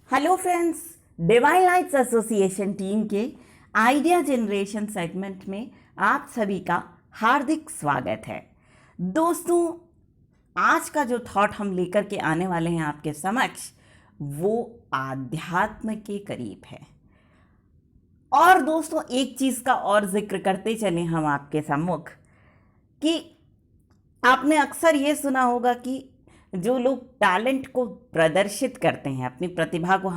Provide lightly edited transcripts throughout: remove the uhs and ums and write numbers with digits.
Hello friends, divine lights association team के idea generation segment में आप सभी का हार्दिक स्वागत है। दोस्तों, आज का जो थॉट हम लेकर के आने वाले हैं आपके समक्ष, वो आध्यात्म के करीब है। और दोस्तों, एक चीज़ का और जिक्र करते चले हम आपके सम्मुख कि आपने अक्सर ये सुना होगा कि जो लोग टैलेंट को प्रदर्शित करते हैं, अपनी प्रतिभा को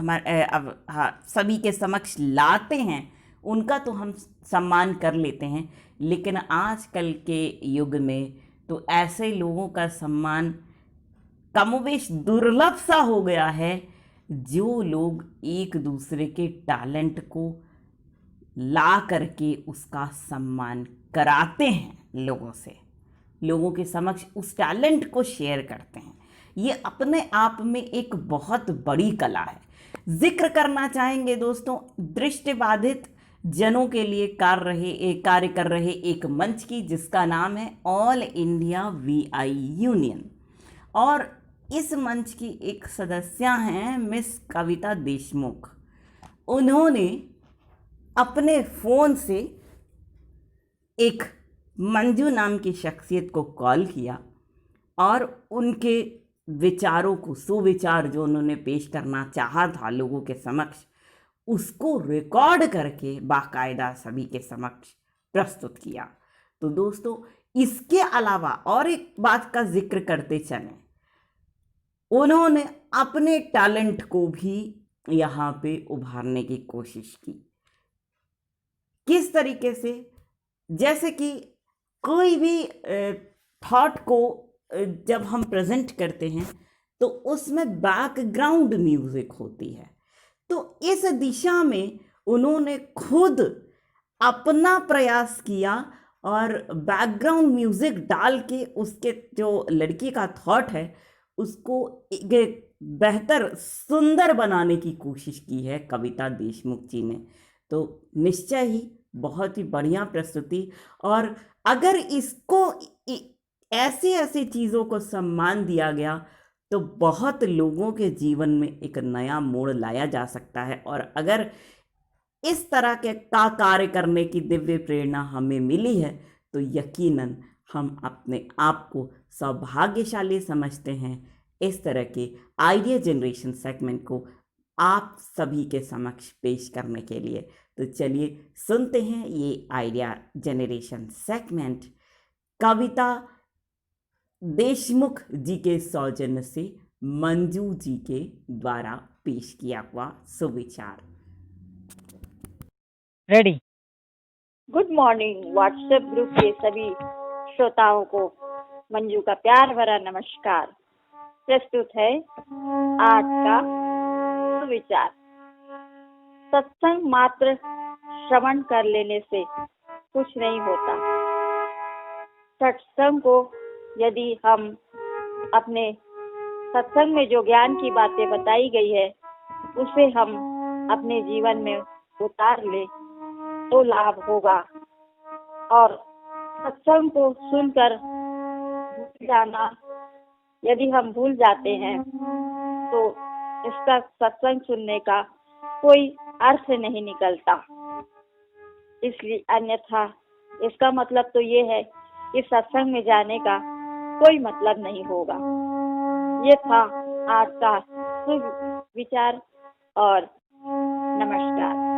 सभी के समक्ष लाते हैं, उनका तो हम सम्मान कर लेते हैं। लेकिन आजकल के युग में तो ऐसे लोगों का सम्मान कमोवेश दुर्लभ सा हो गया है, जो लोग एक दूसरे के टैलेंट को ला करके उसका सम्मान कराते हैं लोगों के समक्ष उस टैलेंट को शेयर करते हैं। ये अपने आप में एक बहुत बड़ी कला है। जिक्र करना चाहेंगे दोस्तों, दृष्टिबाधित जनों के लिए कार्य कर रहे एक मंच की, जिसका नाम है ऑल इंडिया वीआई यूनियन। और इस मंच की एक सदस्य हैं मिस कविता देशमुख। उन्होंने अपने फ़ोन से एक मंजू नाम की शख्सियत को कॉल किया और उनके विचारों को, सुविचार जो उन्होंने पेश करना चाहा था लोगों के समक्ष, उसको रिकॉर्ड करके बाकायदा सभी के समक्ष प्रस्तुत किया। तो दोस्तों, इसके अलावा और एक बात का जिक्र करते चलें, उन्होंने अपने टैलेंट को भी यहाँ पे उभारने की कोशिश की। किस तरीके से? जैसे कि कोई भी थॉट को जब हम प्रेजेंट करते हैं तो उसमें बैकग्राउंड म्यूजिक होती है। तो इस दिशा में उन्होंने खुद अपना प्रयास किया और बैकग्राउंड म्यूजिक डाल के उसके जो लड़की का थॉट है उसको एक बेहतर, सुंदर बनाने की कोशिश की है कविता देशमुख जी ने। तो निश्चय ही बहुत ही बढ़िया प्रस्तुति। और अगर इसको ऐसी ऐसी चीज़ों को सम्मान दिया गया तो बहुत लोगों के जीवन में एक नया मोड़ लाया जा सकता है। और अगर इस तरह के का कार्य करने की दिव्य प्रेरणा हमें मिली है तो यकीनन हम अपने आप को सौभाग्यशाली समझते हैं इस तरह के आइडिया जनरेशन सेगमेंट को आप सभी के समक्ष पेश करने के लिए। तो चलिए सुनते हैं ये आइडिया जनरेशन सेगमेंट कविता देशमुख जी के सौजन्य से मंजू जी के द्वारा पेश किया हुआ सुविचार। Ready. Good morning WhatsApp group के सभी श्रोताओं को मंजू का प्यार भरा नमस्कार। प्रस्तुत है आज का सुविचार। सत्संग मात्र श्रवण कर लेने से कुछ नहीं होता। सत्संग को यदि हम अपने सत्संग में जो ज्ञान की बातें बताई गई है उसे हम अपने जीवन में उतार ले तो लाभ होगा। और सत्संग को सुनकर भूल जाना, यदि हम भूल जाते हैं तो इसका सत्संग सुनने का कोई अर्थ नहीं निकलता। इसलिए अन्यथा इसका मतलब तो ये है कि सत्संग में जाने का कोई मतलब नहीं होगा। ये था आज का शुभ विचार और नमस्कार।